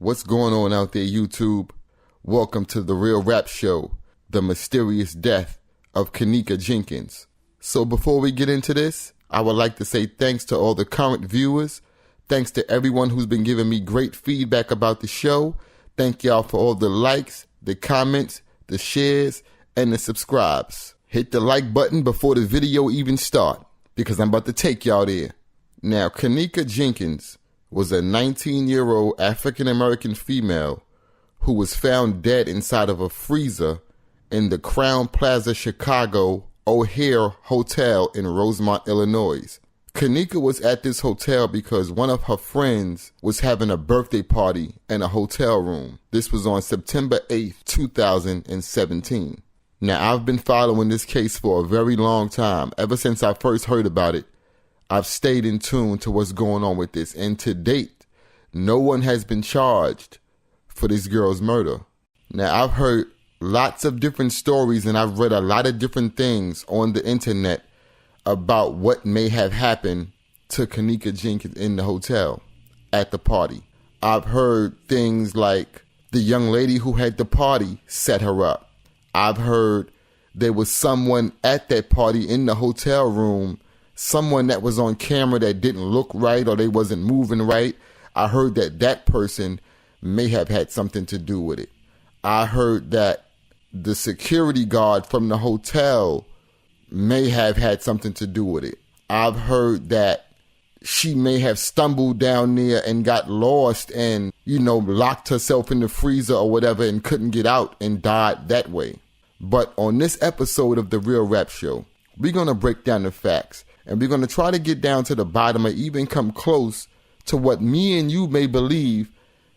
What's going on out there, YouTube? Welcome to The Real Rap Show, the mysterious death of Kenneka Jenkins. So before we get into this, I would like to say thanks to all the current viewers. Thanks to everyone who's been giving me great feedback about the show. Thank y'all for all the likes, the comments, the shares, and the subscribes. Hit the like button before the video even starts, because I'm about to take y'all there. Now, Kenneka Jenkins was a 19-year-old African-American female who was found dead inside of a freezer in the Crown Plaza Chicago O'Hare Hotel in Rosemont, Illinois. Kenneka was at this hotel because one of her friends was having a birthday party in a hotel room. This was on September 8th, 2017. Now, I've been following this case for a very long time. Ever since I first heard about it, I've stayed in tune to what's going on with this. And to date, no one has been charged for this girl's murder. Now, I've heard lots of different stories and I've read a lot of different things on the internet about what may have happened to Kenneka Jenkins in the hotel at the party. I've heard things like the young lady who had the party set her up. I've heard there was someone at that party in the hotel room, someone that was on camera that didn't look right or they wasn't moving right. I heard that that person may have had something to do with it. I heard that the security guard from the hotel may have had something to do with it. I've heard that she may have stumbled down there and got lost and, locked herself in the freezer or whatever and couldn't get out and died that way. But on this episode of The Real Rap Show, we're going to break down the facts. And we're going to try to get down to the bottom or even come close to what me and you may believe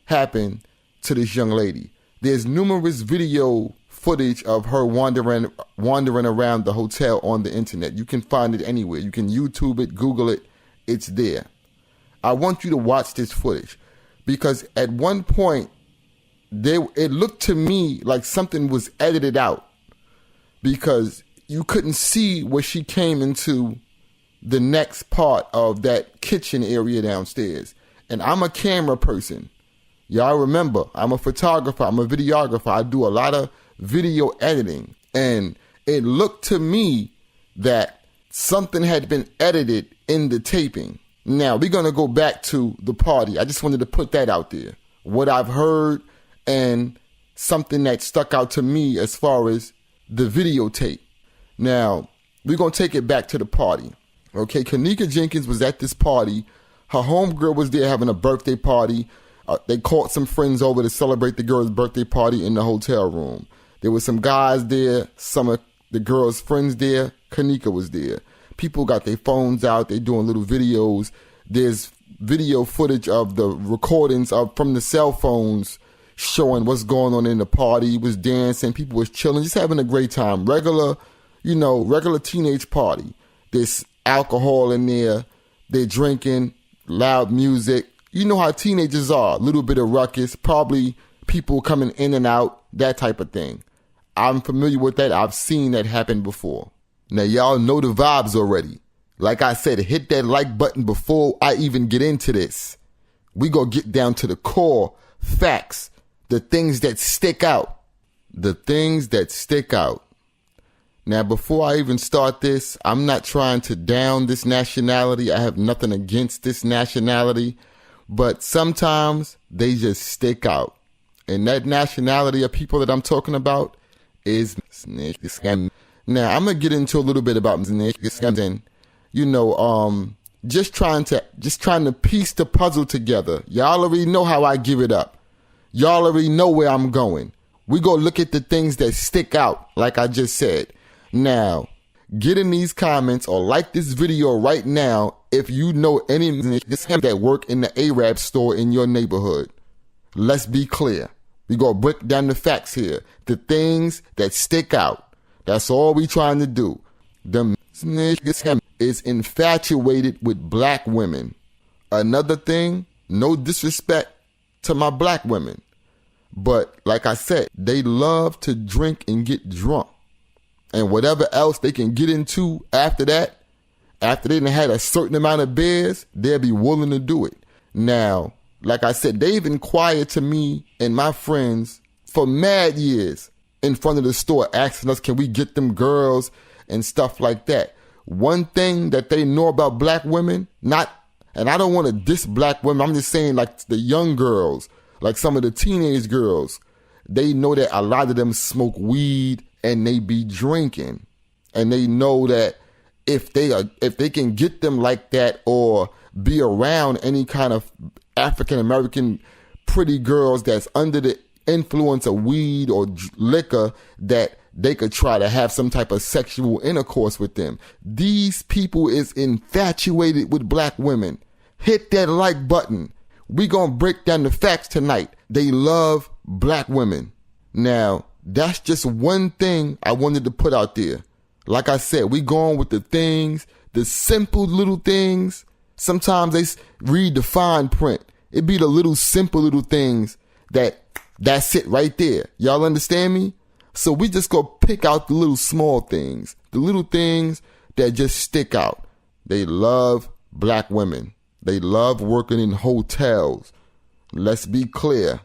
happened to this young lady. There's numerous video footage of her wandering around the hotel on the internet. You can find it anywhere. You can YouTube it, Google it. It's there. I want you to watch this footage because at one point, it looked to me like something was edited out because you couldn't see where she came into the next part of that kitchen area downstairs. And I'm a camera person. Y'all remember, I'm a photographer, I'm a videographer. I do a lot of video editing. And it looked to me that something had been edited in the taping. Now, we're going to go back to the party. I just wanted to put that out there. What I've heard and something that stuck out to me as far as the videotape. Now, we're going to take it back to the party. Okay, Kenneka Jenkins was at this party. Her homegirl was there having a birthday party. They called some friends over to celebrate the girl's birthday party in the hotel room. There were some guys there, some of the girl's friends there. Kenneka was there. People got their phones out. They're doing little videos. There's video footage of the recordings from the cell phones showing what's going on in the party. It was dancing. People was chilling, just having a great time. Regular teenage party. There's alcohol in there. They're drinking, loud music. You know how teenagers are. A little bit of ruckus, probably people coming in and out, that type of thing. I'm familiar with that. I've seen that happen before. Now, y'all know the vibes already. Like I said, hit that like button before I even get into this. We gonna get down to the core facts, the things that stick out. The things that stick out. Now, before I even start this, I'm not trying to down this nationality. I have nothing against this nationality, but sometimes they just stick out. And that nationality of people that I'm talking about is scam. Now, I'm going to get into a little bit about scam. Just trying to piece the puzzle together. Y'all already know how I give it up. Y'all already know where I'm going. We go look at the things that stick out, like I just said. Now, get in these comments or like this video right now if you know any that work in the Arab store in your neighborhood. Let's be clear. We gonna break down the facts here. The things that stick out. That's all we trying to do. The is infatuated with black women. Another thing, no disrespect to my black women. But like I said, they love to drink and get drunk. And whatever else they can get into after that, after they done had a certain amount of beers, they'll be willing to do it. Now, Like I said, they've inquired to me and my friends for mad years in front of the store asking us, can we get them girls and stuff like that. One thing that they know about black women, and I don't want to diss black women, I'm just saying like the young girls, like some of the teenage girls, they know that a lot of them smoke weed and they be drinking. And they know that if they can get them like that or be around any kind of African American pretty girls that's under the influence of weed or liquor, that they could try to have some type of sexual intercourse with them. These people is infatuated with black women. Hit that like button. We gonna break down the facts tonight. They love black women. Now, that's just one thing I wanted to put out there. Like I said, we going with the things, the simple little things. Sometimes they read the fine print. It be the little simple little things that's it right there. Y'all understand me? So we just go pick out the little small things, the little things that just stick out. They love black women. They love working in hotels. Let's be clear.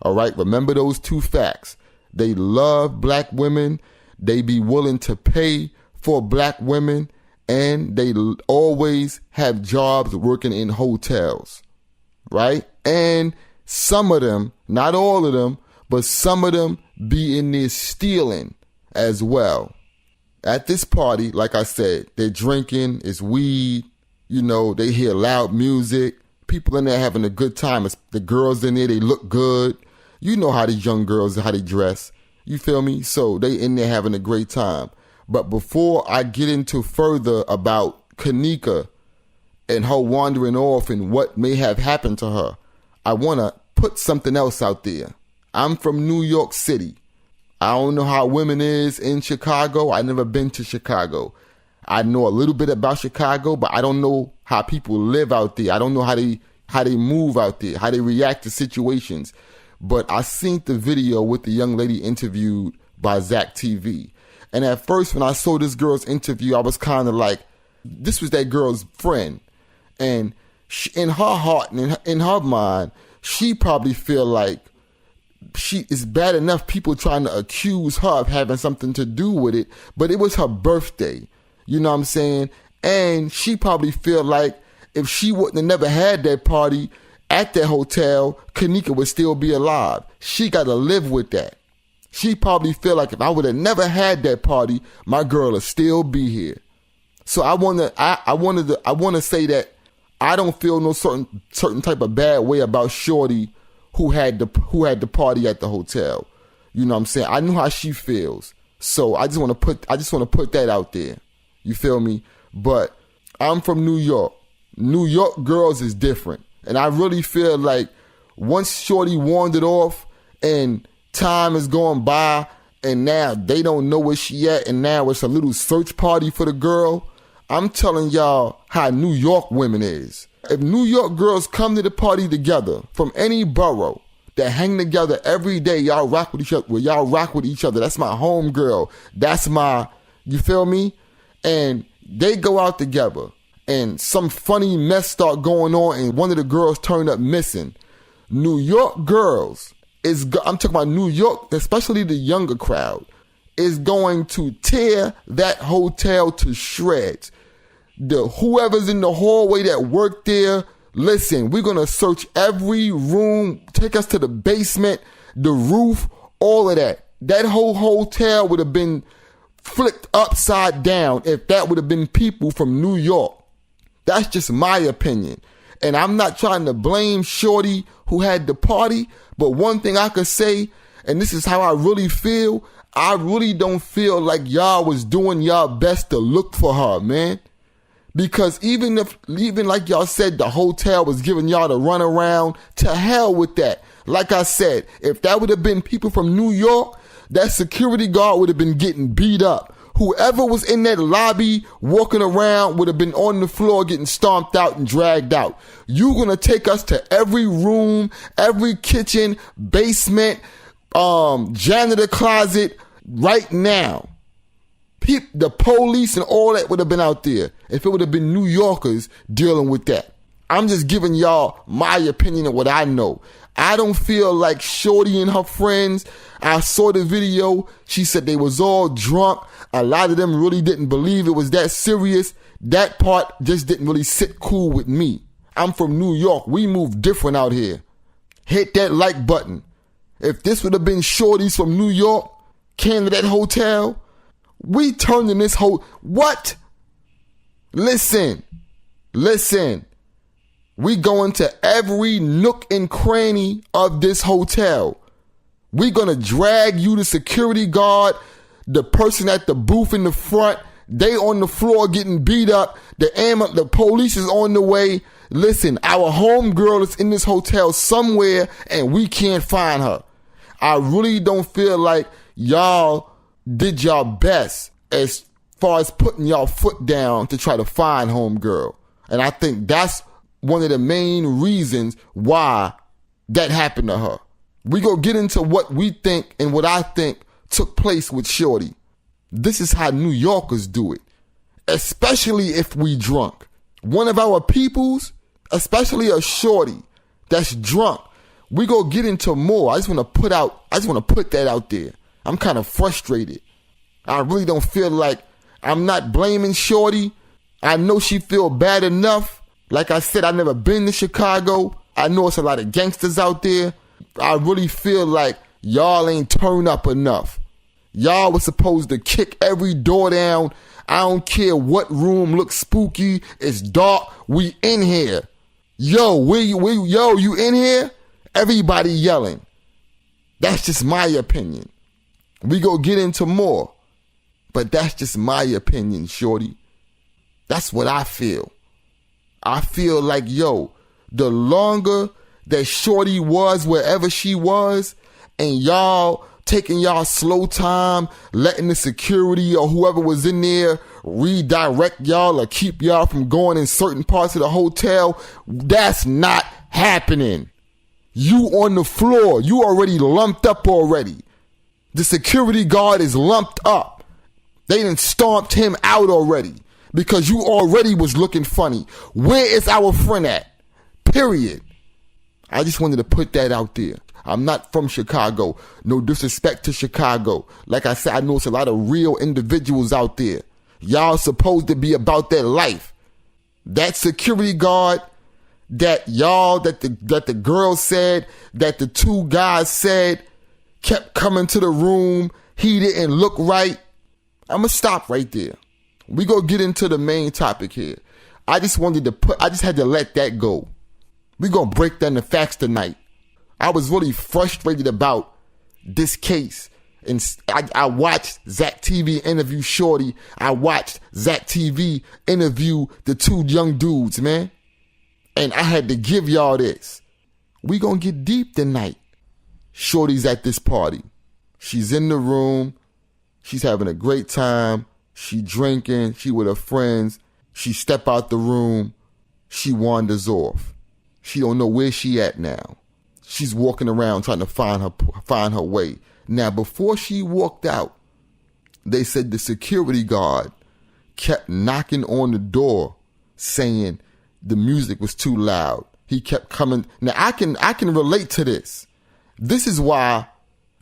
All right. Remember those two facts. They love black women. They be willing to pay for black women, and they always have jobs working in hotels. Right. And some of them, not all of them, but some of them be in there stealing as well. At this party, like I said, they're drinking, it's weed, they hear loud music. People in there having a good time. It's the girls in there, they look good. You know how these young girls, how they dress. You feel me? So they in there having a great time. But before I get into further about Kenneka and her wandering off and what may have happened to her, I want to put something else out there. I'm from New York City. I don't know how women is in Chicago. I never been to Chicago. I know a little bit about Chicago, but I don't know how people live out there. I don't know how they move out there, how they react to situations. But I seen the video with the young lady interviewed by Zach TV. And at first, when I saw this girl's interview, I was kind of like, this was that girl's friend. And in her heart and in her mind, she probably feel like it's bad enough people trying to accuse her of having something to do with it, but it was her birthday. You know what I'm saying? And she probably feel like if she wouldn't have never had that party at that hotel, Kenneka would still be alive. She got to live with that. She probably feel like if I would have never had that party, my girl would still be here. So I want to say that I don't feel no certain type of bad way about Shorty who had the party at the hotel. You know what I'm saying? I know how she feels. So I just want to put that out there. You feel me? But I'm from New York. New York girls is different. And I really feel like once Shorty wandered off and time is going by and now they don't know where she at and now it's a little search party for the girl, I'm telling y'all how New York women is. If New York girls come to the party together from any borough that hang together every day, y'all rock with each other. Well, y'all rock with each other. That's my home girl. That's my, you feel me? And they go out together and some funny mess start going on and one of the girls turn up missing. New York girls I'm talking about New York, especially the younger crowd, is going to tear that hotel to shreds. Whoever's in the hallway that worked there, listen, we're going to search every room, take us to the basement, the roof, all of that. That whole hotel would have been flipped upside down if that would have been people from New York. That's just my opinion. And I'm not trying to blame Shorty who had the party, but one thing I could say, and this is how I really feel, I really don't feel like y'all was doing y'all best to look for her, man. Because even like y'all said, the hotel was giving y'all the run around, to hell with that. Like I said, if that would have been people from New York, that security guard would have been getting beat up. Whoever was in that lobby walking around would have been on the floor getting stomped out and dragged out. You're going to take us to every room, every kitchen, basement, janitor closet right now. The police and all that would have been out there if it would have been New Yorkers dealing with that. I'm just giving y'all my opinion of what I know. I don't feel like Shorty and her friends, I saw the video. She said they was all drunk. A lot of them really didn't believe it was that serious. That part just didn't really sit cool with me. I'm from New York. We move different out here. Hit that like button. If this would have been Shorties from New York, came to that hotel, we turned in this whole... What? Listen. We going to every nook and cranny of this hotel. We gonna drag you, the security guard, the person at the booth in the front. They on the floor getting beat up. The police is on the way. Listen, our homegirl is in this hotel somewhere and we can't find her. I really don't feel like y'all did y'all best as far as putting y'all foot down to try to find homegirl. And I think that's one of the main reasons why that happened to her. We gonna get into what we think and what I think took place with Shorty. This is how New Yorkers do it, especially if we drunk. One of our peoples, especially a Shorty that's drunk, we gonna get into more. I just wanna put that out there. I'm kind of frustrated. I really don't feel like, I'm not blaming Shorty. I know she feel bad enough. Like I said, I never been to Chicago. I know it's a lot of gangsters out there. I really feel like y'all ain't turned up enough. Y'all was supposed to kick every door down. I don't care what room looks spooky. It's dark. We in here. Yo, you in here? Everybody yelling. That's just my opinion. We go get into more. But that's just my opinion, Shorty. That's what I feel. I feel like, the longer that Shorty was wherever she was, and y'all taking y'all slow time, letting the security or whoever was in there redirect y'all or keep y'all from going in certain parts of the hotel, that's not happening. You on the floor. You already lumped up already. The security guard is lumped up. They done stomped him out already because you already was looking funny. Where is our friend at? Period. I just wanted to put that out there. I'm not from Chicago. No disrespect to Chicago. Like I said, I know it's a lot of real individuals out there. Y'all supposed to be about that life. That security guard that the girl said, that the two guys said, kept coming to the room. He didn't look right. I'm going to stop right there. We go get into the main topic here. I just had to let that go. We going to break down the facts tonight. I was really frustrated about this case. And I watched Zach TV interview Shorty. I watched Zach TV interview the two young dudes, man. And I had to give y'all this. We gonna get deep tonight. Shorty's at this party. She's in the room. She's having a great time. She drinking. She with her friends. She step out the room. She wanders off. She don't know where she at now. She's walking around trying to find her way. Now, before she walked out, they said the security guard kept knocking on the door saying the music was too loud. He kept coming. Now, I can relate to this. This is why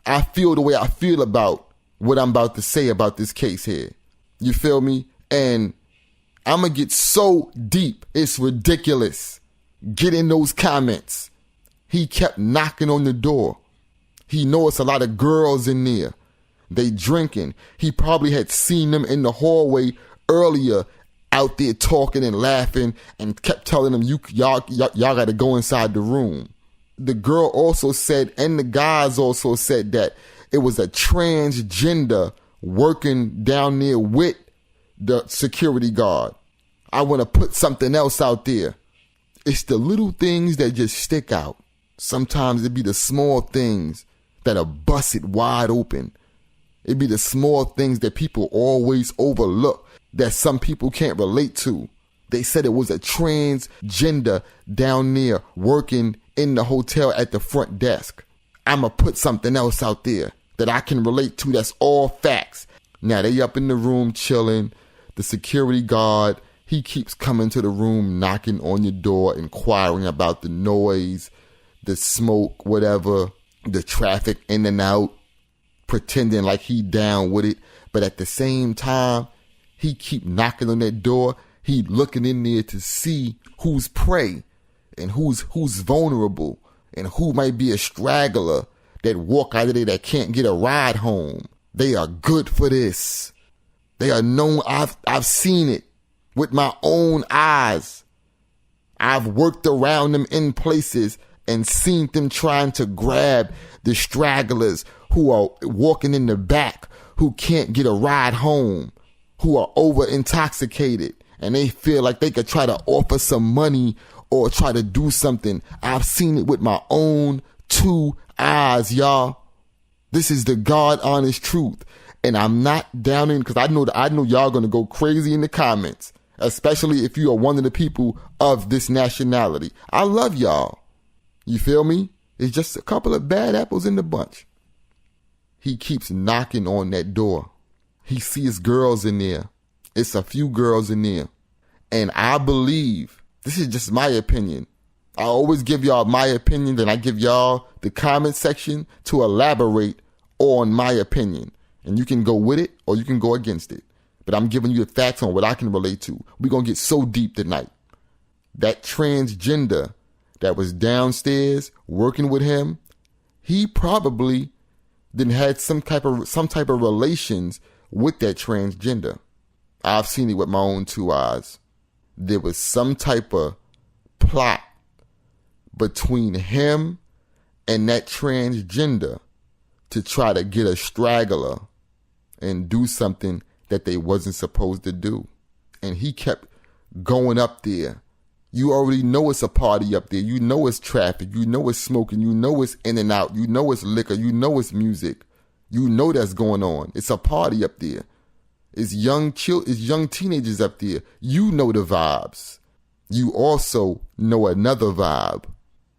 I feel the way I feel about what I'm about to say about this case here. You feel me? And I'm going to get so deep. It's ridiculous. Get in those comments. He kept knocking on the door. He knows a lot of girls in there. They drinking. He probably had seen them in the hallway earlier out there talking and laughing and kept telling them, y'all got to go inside the room. The girl also said, and the guys also said that it was a transgender working down there with the security guard. I want to put something else out there. It's the little things that just stick out. Sometimes it be the small things that are busted wide open. It be the small things that people always overlook that some people can't relate to. They said it was a transgender down there working in the hotel at the front desk. I'ma put something else out there that I can relate to that's all facts. Now they up in the room chilling. The security guard, He keeps coming to the room, knocking on your door, inquiring about the noise, the smoke, whatever, the traffic in and out, pretending like he down with it. But at the same time, he keep knocking on that door. He looking in there to see who's prey and who's vulnerable and who might be a straggler that walk out of there that can't get a ride home. They are good for this. They are known. I've seen it with my own eyes. I've worked around them in places and seen them trying to grab the stragglers who are walking in the back, who can't get a ride home, who are over intoxicated, and they feel like they could try to offer some money or try to do something. I've seen it with my own 2 eyes, y'all. This is the God honest truth. And I'm not downing, because I know y'all gonna go crazy in the comments, especially if you are one of the people of this nationality. I love y'all. You feel me? It's just a couple of bad apples in the bunch. He keeps knocking on that door. He sees girls in there. It's a few girls in there. And I believe, this is just my opinion. I always give y'all my opinion, then I give y'all the comment section to elaborate on my opinion. And you can go with it or you can go against it. But I'm giving you the facts on what I can relate to. We're going to get so deep tonight. That transgender that was downstairs working with him, he probably then had some type of relations with that transgender. I've seen it with my own 2 eyes. There was some type of plot between him and that transgender to try to get a straggler and do something that they wasn't supposed to do. And he kept going up there. You already know it's a party up there. You know it's traffic. You know it's smoking. You know it's in and out. You know it's liquor. You know it's music. You know that's going on. It's a party up there. It's young teenagers up there. You know the vibes. You also know another vibe,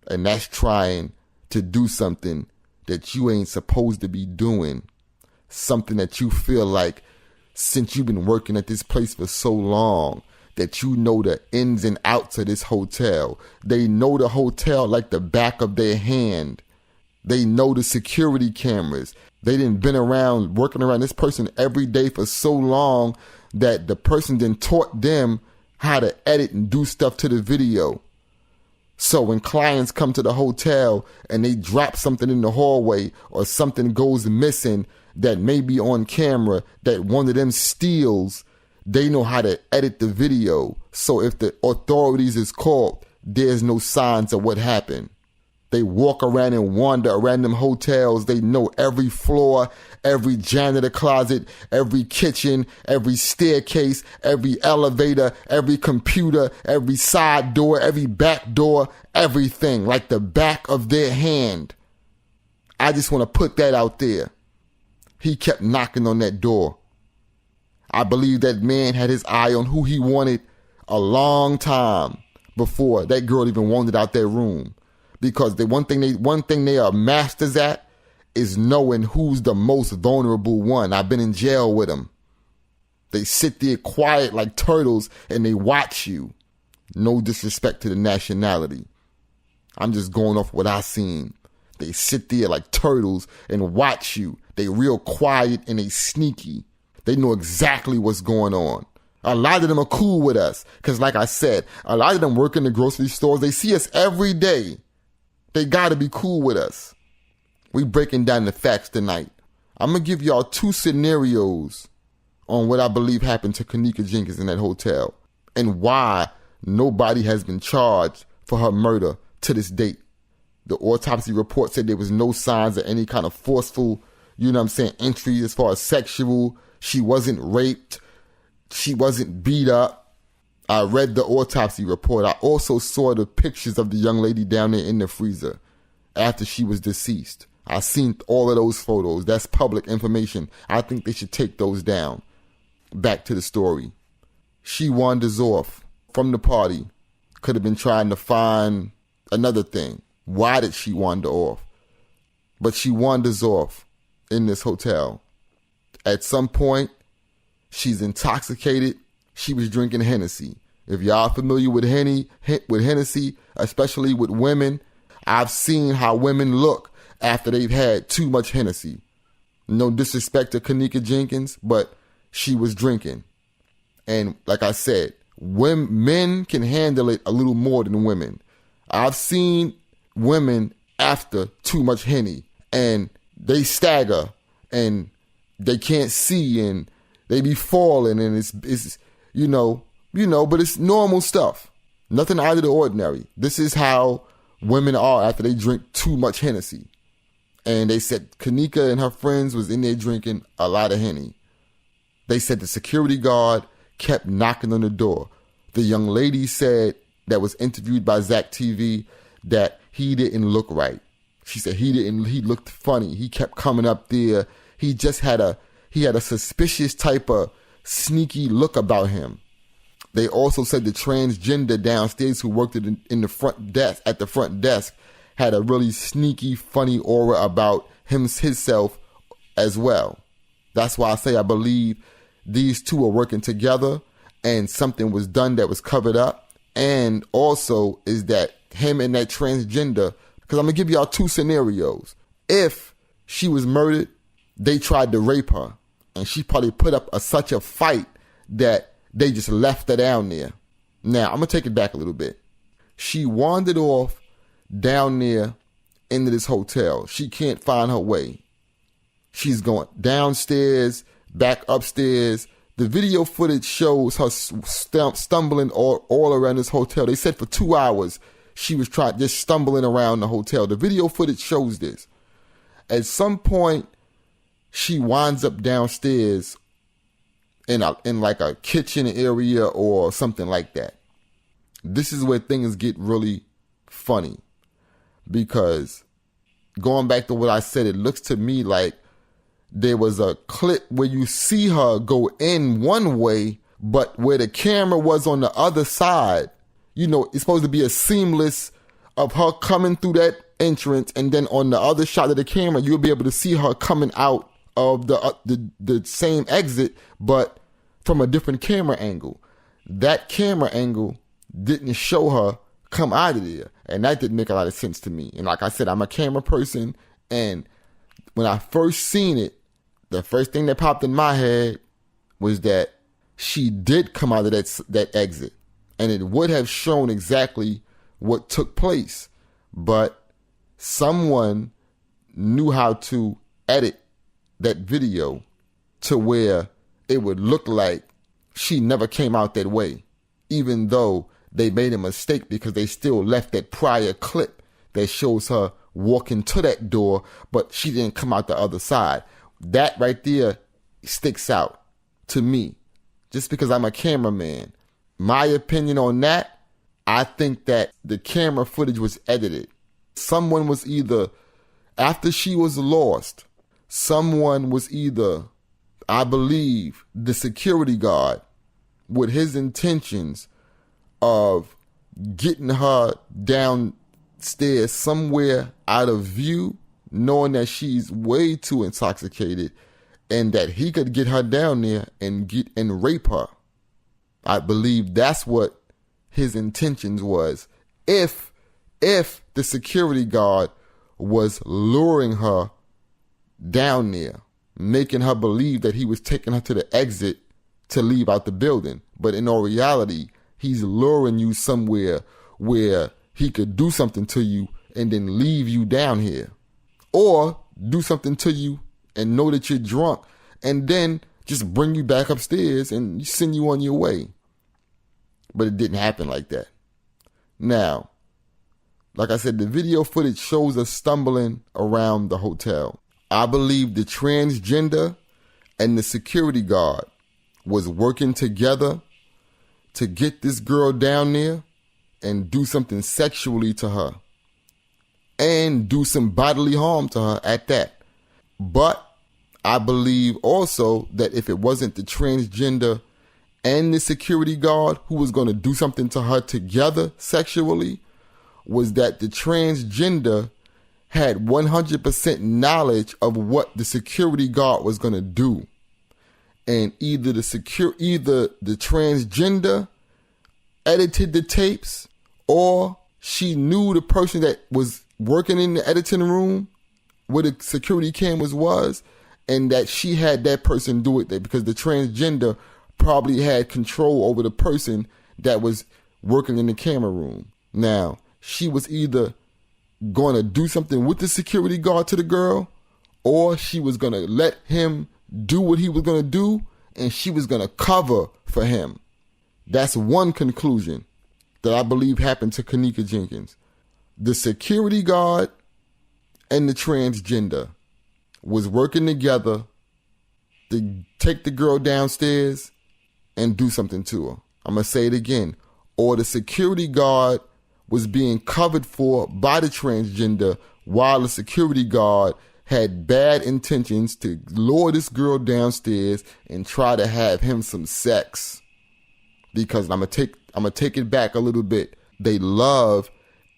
and that's trying to do something that you ain't supposed to be doing. Something that you feel like, since you've been working at this place for so long, that you know the ins and outs of this hotel. They know the hotel like the back of their hand. They know the security cameras. They done been around, working around this person every day for so long that the person then taught them how to edit and do stuff to the video. So when clients come to the hotel and they drop something in the hallway or something goes missing that may be on camera that one of them steals, they know how to edit the video. So if the authorities is called, there's no signs of what happened. They walk around and wander around them hotels. They know every floor, every janitor closet, every kitchen, every staircase, every elevator, every computer, every side door, every back door, everything like the back of their hand. I just want to put that out there. He kept knocking on that door. I believe that man had his eye on who he wanted a long time before that girl even wanted out that room. Because the one thing they are masters at is knowing who's the most vulnerable one. I've been in jail with them. They sit there quiet like turtles and they watch you. No disrespect to the nationality. I'm just going off what I seen. They sit there like turtles and watch you. They real quiet and they sneaky. They know exactly what's going on. A lot of them are cool with us. Because like I said, a lot of them work in the grocery stores. They see us every day. They got to be cool with us. We breaking down the facts tonight. I'm going to give y'all 2 scenarios on what I believe happened to Kenneka Jenkins in that hotel and why nobody has been charged for her murder to this date. The autopsy report said there was no signs of any kind of forceful, entry as far as sexual. She wasn't raped. She wasn't beat up. I read the autopsy report. I also saw the pictures of the young lady down there in the freezer after she was deceased. I seen all of those photos. That's public information. I think they should take those down. Back to the story. She wanders off from the party. Could have been trying to find another thing. Why did she wander off? But she wanders off in this hotel. At some point, she's intoxicated she was drinking Hennessy. If y'all familiar with Hennessy, especially with women, I've seen how women look after they've had too much Hennessy. No disrespect to Kenneka Jenkins, but she was drinking. And like I said, men can handle it a little more than women. I've seen women after too much Henny, and they stagger, and they can't see, and they be falling, and it's but it's normal stuff. Nothing out of the ordinary. This is how women are after they drink too much Hennessy. And they said Kenneka and her friends was in there drinking a lot of Henny. They said the security guard kept knocking on the door. The young lady said that was interviewed by Zach TV that he didn't look right. She said he looked funny. He kept coming up there. He had a suspicious type of sneaky look about him. They also said the transgender downstairs who worked in the front desk, at the front desk, had a really sneaky, funny aura about himself as well. That's why I say I believe these two are working together and something was done that was covered up. And also is that him and that transgender, because I'm going to give y'all two scenarios. If she was murdered, they tried to rape her, and she probably put up such a fight that they just left her down there. Now, I'm going to take it back a little bit. She wandered off down there into this hotel. She can't find her way. She's going downstairs, back upstairs. The video footage shows her stumbling all around this hotel. They said for 2 hours she was just stumbling around the hotel. The video footage shows this. At some point, she winds up downstairs in like a kitchen area or something like that. This is where things get really funny, because going back to what I said, it looks to me like there was a clip where you see her go in one way, but where the camera was on the other side, it's supposed to be a seamless of her coming through that entrance, and then on the other shot of the camera, you'll be able to see her coming out of the same exit, but from a different camera angle. That camera angle didn't show her come out of there, and that didn't make a lot of sense to me. And like I said, I'm a camera person, and when I first seen it, the first thing that popped in my head was that she did come out of that exit, and it would have shown exactly what took place, but someone knew how to edit that video to where it would look like she never came out that way, even though they made a mistake because they still left that prior clip that shows her walking to that door, but she didn't come out the other side. That right there sticks out to me, just because I'm a cameraman. My opinion on that, I think that the camera footage was edited. Someone was either, after she was lost, I believe, the security guard with his intentions of getting her downstairs somewhere out of view, knowing that she's way too intoxicated and that he could get her down there and rape her. I believe that's what his intentions was. If the security guard was luring her down there, making her believe that he was taking her to the exit to leave out the building. But in all reality, he's luring you somewhere where he could do something to you and then leave you down here. Or do something to you and know that you're drunk and then just bring you back upstairs and send you on your way. But it didn't happen like that. Now, like I said, the video footage shows us stumbling around the hotel. I believe the transgender and the security guard was working together to get this girl down there and do something sexually to her and do some bodily harm to her at that. But I believe also that if it wasn't the transgender and the security guard who was going to do something to her together sexually, was that the transgender had 100% knowledge of what the security guard was going to do. And either the transgender edited the tapes, or she knew the person that was working in the editing room where the security cameras was, and that she had that person do it there, because the transgender probably had control over the person that was working in the camera room. Now, she was either going to do something with the security guard to the girl, or she was going to let him do what he was going to do, and she was going to cover for him. That's one conclusion that I believe happened to Kenneka Jenkins. The security guard and the transgender was working together to take the girl downstairs and do something to her. I'm going to say it again. Or the security guard was being covered for by the transgender, while the security guard had bad intentions to lure this girl downstairs and try to have him some sex. Because I'm gonna take it back a little bit. They love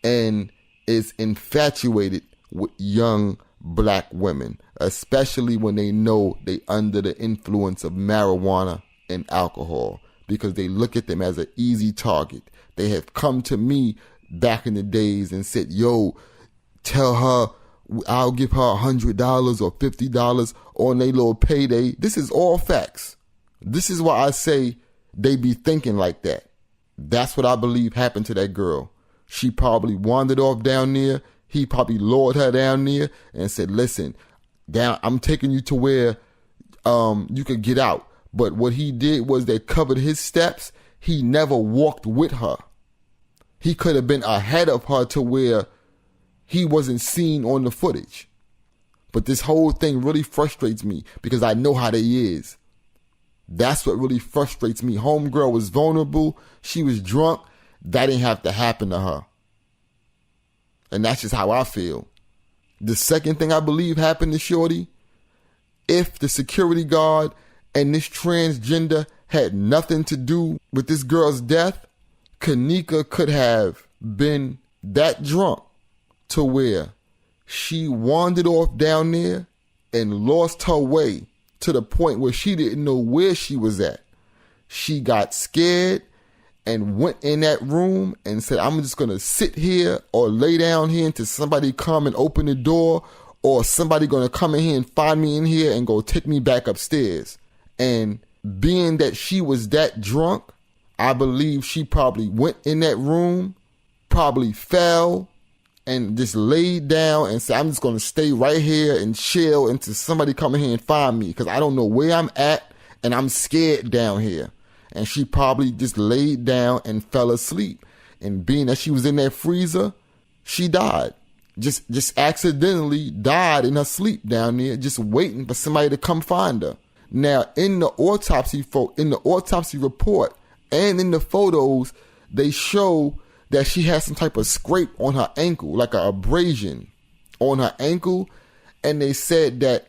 and is infatuated with young black women, especially when they know they under the influence of marijuana and alcohol, because they look at them as an easy target. They have come to me back in the days and said, yo, tell her I'll give her $100 or $50 on their little payday. This is all facts. This is why I say they be thinking like that. That's what I believe happened to that girl. She probably wandered off down there. He probably lured her down there and said, listen, I'm taking you to where you could get out. But what he did was they covered his steps. He never walked with her. He could have been ahead of her to where he wasn't seen on the footage. But this whole thing really frustrates me because I know how they is. That's what really frustrates me. Homegirl was vulnerable. She was drunk. That didn't have to happen to her. And that's just how I feel. The second thing I believe happened to Shorty, if the security guard and this transgender had nothing to do with this girl's death, Kenneka could have been that drunk to where she wandered off down there and lost her way to the point where she didn't know where she was at. She got scared and went in that room and said, I'm just going to sit here or lay down here until somebody come and open the door, or somebody going to come in here and find me in here and go take me back upstairs. And being that she was that drunk, I believe she probably went in that room, probably fell, and just laid down and said, I'm just going to stay right here and chill until somebody come in here and find me, because I don't know where I'm at and I'm scared down here. And she probably just laid down and fell asleep. And being that she was in that freezer, she died. Just accidentally died in her sleep down there, just waiting for somebody to come find her. Now, in the autopsy report and in the photos, they show that she had some type of scrape on her ankle, like an abrasion on her ankle. And they said that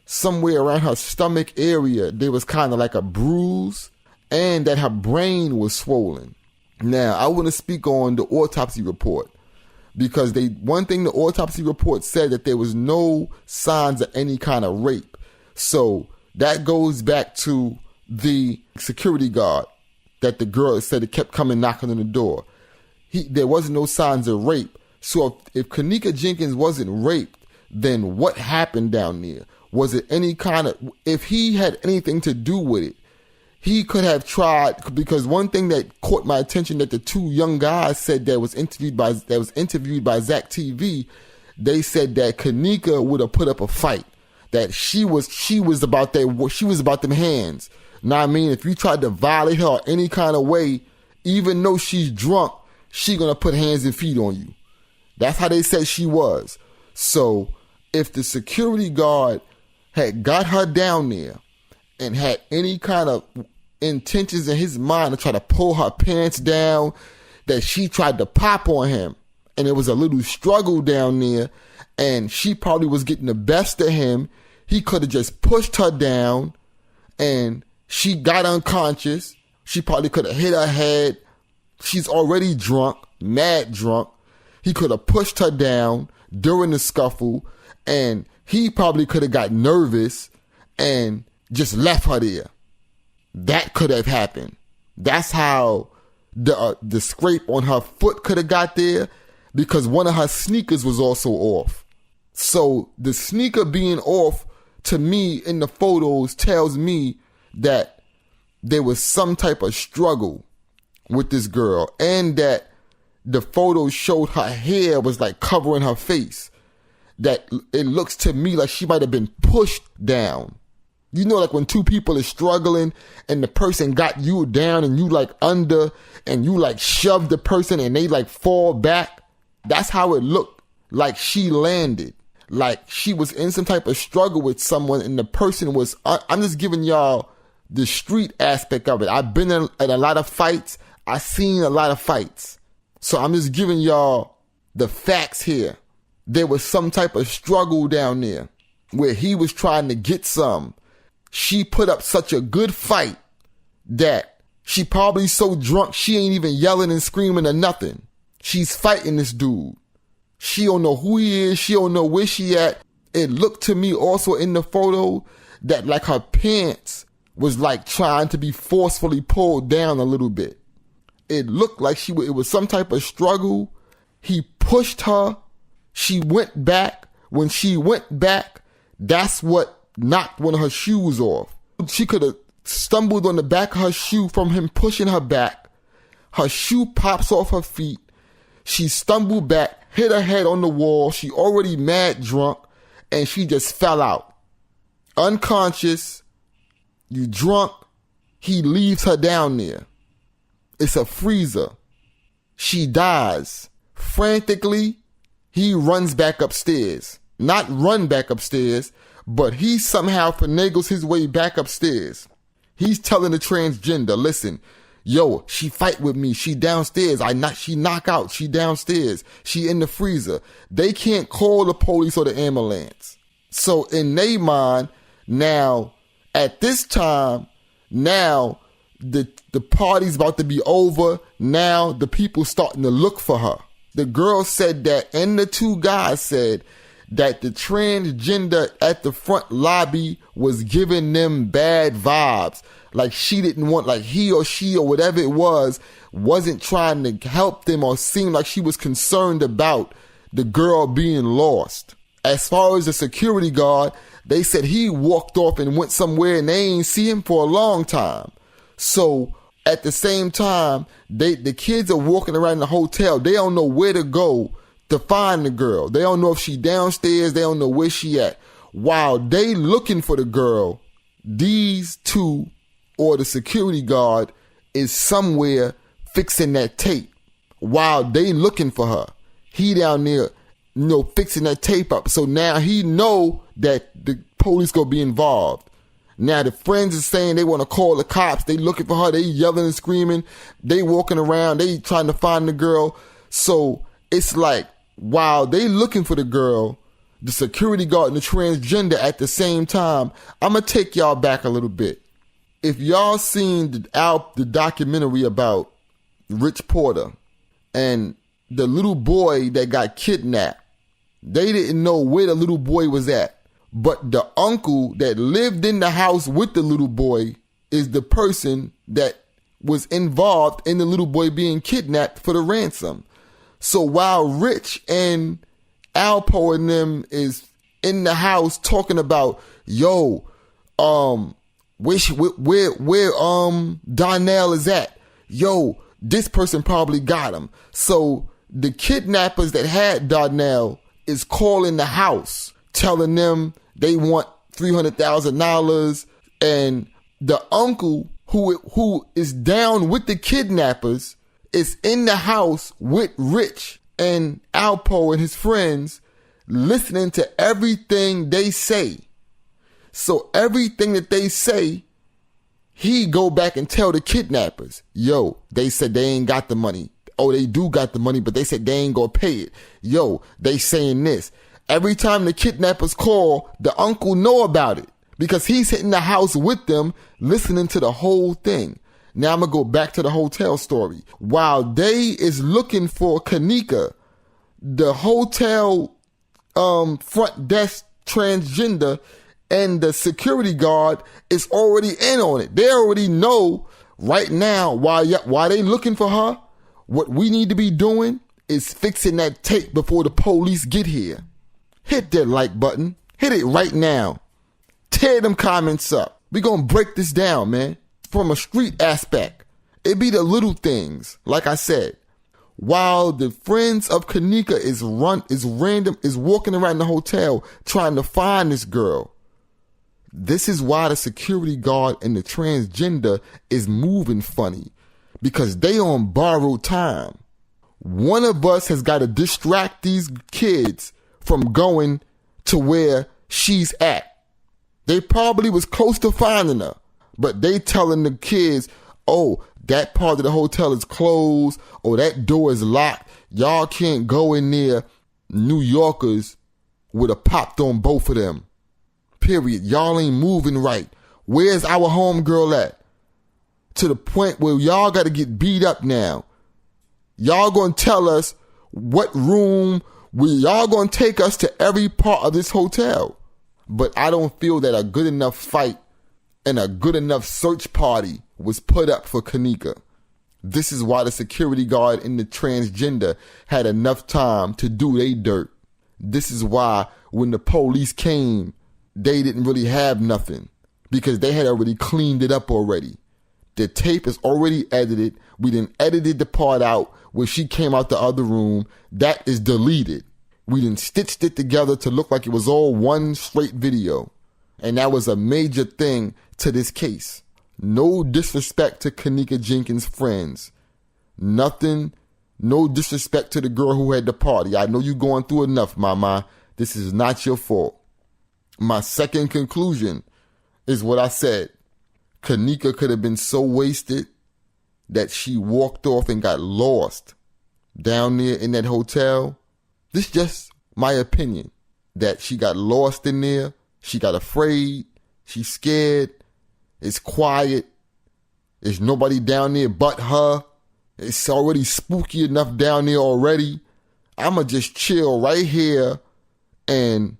somewhere around her stomach area, there was kind of like a bruise, and that her brain was swollen. Now, I want to speak on the autopsy report, because one thing the autopsy report said, that there was no signs of any kind of rape. So that goes back to the security guard that the girl said it kept coming knocking on the door. There wasn't no signs of rape. So if Kenneka Jenkins wasn't raped, then what happened down there? Was it any kind of, if he had anything to do with it, he could have tried, because one thing that caught my attention that the two young guys said that was interviewed by Zach TV, they said that Kenneka would have put up a fight, that she was about them hands. Now, I mean, if you tried to violate her any kind of way, even though she's drunk, she gonna put hands and feet on you. That's how they said she was. So if the security guard had got her down there and had any kind of intentions in his mind to try to pull her pants down, that she tried to pop on him, and it was a little struggle down there, and she probably was getting the best of him, he could have just pushed her down, and she got unconscious. She probably could have hit her head. She's already drunk, mad drunk. He could have pushed her down during the scuffle, and he probably could have got nervous and just left her there. that could have happened. That's how the scrape on her foot could have got there, because one of her sneakers was also off. So the sneaker being off, to me, in the photos tells me that there was some type of struggle with this girl, and that the photos showed her hair was like covering her face. That it looks to me like she might have been pushed down. You know, like when two people are struggling and the person got you down and you like under, and you like shove the person and they like fall back. That's how it looked like she landed. Like she was in some type of struggle with someone, and the person was, I'm just giving y'all the street aspect of it. I've been at a lot of fights. I've seen a lot of fights. So I'm just giving y'all the facts here. There was some type of struggle down there where he was trying to get some. She put up such a good fight that she probably so drunk she ain't even yelling and screaming or nothing. She's fighting this dude. She don't know who he is. She don't know where she at. It looked to me also in the photo that like her pants was like trying to be forcefully pulled down a little bit. It looked like it was some type of struggle. He pushed her. She went back. When she went back, that's what knocked one of her shoes off. She could have stumbled on the back of her shoe from him pushing her back. Her shoe pops off her feet. She stumbled back, hit her head on the wall. She already mad drunk, and she just fell out. Unconscious. You drunk. He leaves her down there. It's a freezer. She dies. Frantically, he runs back upstairs. Not run back upstairs, but he somehow finagles his way back upstairs. He's telling the transgender, listen, yo, she fight with me. She downstairs. She knock out. She downstairs. She in the freezer. They can't call the police or the ambulance. So in their mind, now, at this time, now, the party's about to be over. Now the people starting to look for her. The girl said that, and the two guys said that the transgender at the front lobby was giving them bad vibes. Like she didn't want, like he or she or whatever it was, wasn't trying to help them or seem like she was concerned about the girl being lost. As far as the security guard, they said he walked off and went somewhere and they ain't see him for a long time. So at the same time, the kids are walking around the hotel. They don't know where to go to find the girl. They don't know if she downstairs. They don't know where she at. While they looking for the girl, these two or the security guard is somewhere fixing that tape. While they looking for her, he down there, fixing that tape up. So now he know that the police gonna be involved. Now the friends is saying they want to call the cops. They looking for her. They yelling and screaming. They walking around. They trying to find the girl. So it's like, while they looking for the girl, the security guard and the transgender at the same time, I'm going to take y'all back a little bit. If y'all seen the documentary about Rich Porter and the little boy that got kidnapped, they didn't know where the little boy was at. But the uncle that lived in the house with the little boy is the person that was involved in the little boy being kidnapped for the ransom. So while Rich and Alpo and them is in the house talking about, yo, where Donnell is at? Yo, this person probably got him. So the kidnappers that had Donnell is calling the house, telling them they want $300,000, and the uncle who is down with the kidnappers is in the house with Rich and Alpo and his friends, listening to everything they say. So everything that they say, he go back and tell the kidnappers, yo, they said they ain't got the money. Oh, they do got the money, but they said they ain't gonna pay it. Yo, they saying this. Every time the kidnappers call, the uncle know about it because he's hitting the house with them, listening to the whole thing. Now I'm going to go back to the hotel story. While they is looking for Kenneka, the hotel front desk transgender And the security guard is already in on it. They already know right now why they looking for her. What we need to be doing is fixing that tape before the police get here. Hit that like button. Hit it right now. Tear them comments up. We gonna break this down, man. From a street aspect. It be the little things, like I said. While the friends of Kenneka is walking around the hotel trying to find this girl. This is why the security guard and the transgender is moving funny. Because they on borrowed time. One of us has got to distract these kids from going to where she's at. They probably was close to finding her, but they telling the kids, oh, that part of the hotel is closed, or that door is locked. Y'all can't go in there. New Yorkers would have popped on both of them. Period. Y'all ain't moving right. Where's our homegirl at? To the point where y'all got to get beat up now. Y'all gonna tell us what room, y'all gonna take us to every part of this hotel. But I don't feel that a good enough fight and a good enough search party was put up for Kenneka. This is why the security guard and the transgender had enough time to do their dirt. This is why when the police came, they didn't really have nothing because they had already cleaned it up already. The tape is already edited. We done edited the part out where she came out the other room. That is deleted. We done stitched it together to look like it was all one straight video. And that was a major thing to this case. No disrespect to Kenneka Jenkins' friends. Nothing, no disrespect to the girl who had the party. I know you going through enough, mama. This is not your fault. My second conclusion is what I said. Kenneka could have been so wasted that she walked off and got lost down there in that hotel. This is just my opinion, that she got lost in there. She got afraid. She's scared. It's quiet. There's nobody down there but her. It's already spooky enough down there already. I'ma just chill right here and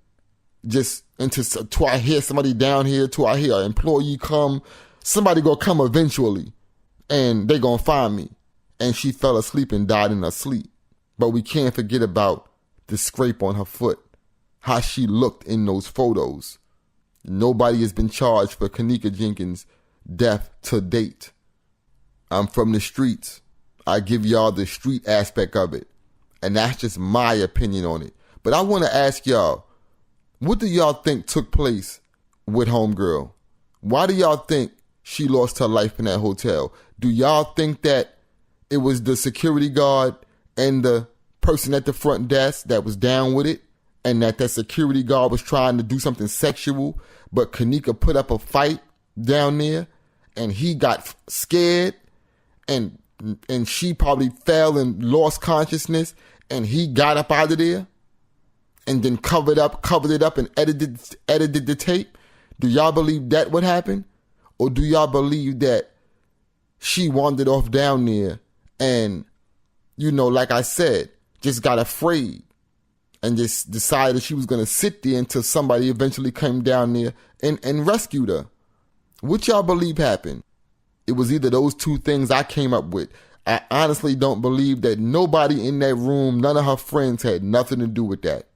just till I hear somebody down here, till I hear an employee come. Somebody gonna come eventually and they gonna find me. And she fell asleep and died in her sleep. But we can't forget about the scrape on her foot, how she looked in those photos. Nobody has been charged for Kenneka Jenkins' death to date. I'm from the streets. I give y'all the street aspect of it. And that's just my opinion on it. But I want to ask y'all, what do y'all think took place with Homegirl? Why do y'all think she lost her life in that hotel? Do y'all think that it was the security guard and the person at the front desk that was down with it, and that security guard was trying to do something sexual, but Kenneka put up a fight down there and he got scared and she probably fell and lost consciousness and he got up out of there and then covered it up and edited the tape? Do y'all believe that would happen? Or do y'all believe that she wandered off down there and, like I said, just got afraid and just decided she was going to sit there until somebody eventually came down there and rescued her? What y'all believe happened? It was either those two things I came up with. I honestly don't believe that nobody in that room, none of her friends had nothing to do with that.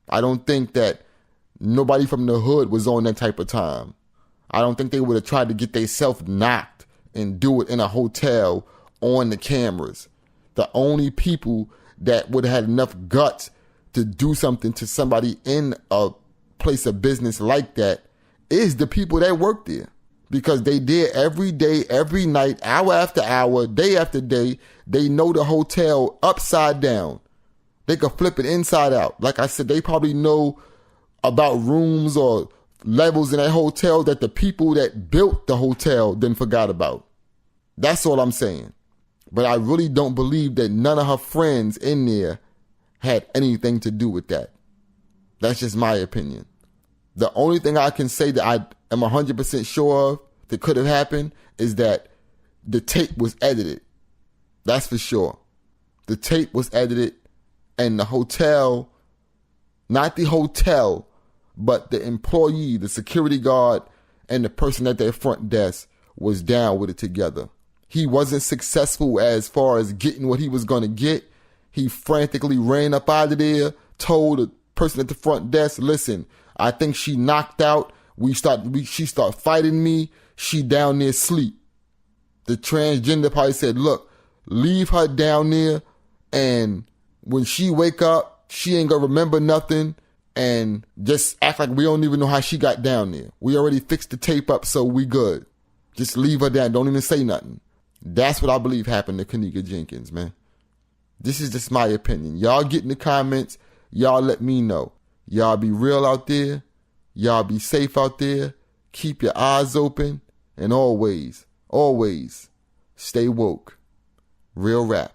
I don't think that nobody from the hood was on that type of time. I don't think they would have tried to get themselves knocked and do it in a hotel on the cameras. The only people that would have had enough guts to do something to somebody in a place of business like that is the people that work there. Because they did every day, every night, hour after hour, day after day. They know the hotel upside down. They could flip it inside out. Like I said, they probably know about rooms or levels in that hotel that the people that built the hotel then forgot about. That's all I'm saying. But I really don't believe that none of her friends in there had anything to do with that. That's just my opinion. The only thing I can say that I am 100% sure of that could have happened is that the tape was edited. That's for sure. The tape was edited and the hotel, not the hotel, but the employee, the security guard, and the person at their front desk was down with it together. He wasn't successful as far as getting what he was going to get. He frantically ran up out of there, told the person at the front desk, listen, I think she knocked out. She start fighting me. She down there asleep. The transgender probably said, look, leave her down there, and when she wake up, she ain't gonna remember nothing, and just act like we don't even know how she got down there. We already fixed the tape up, so we good. Just leave her down. Don't even say nothing. That's what I believe happened to Kenneka Jenkins, man. This is just my opinion. Y'all get in the comments. Y'all let me know. Y'all be real out there. Y'all be safe out there. Keep your eyes open. And always, always stay woke. Real rap.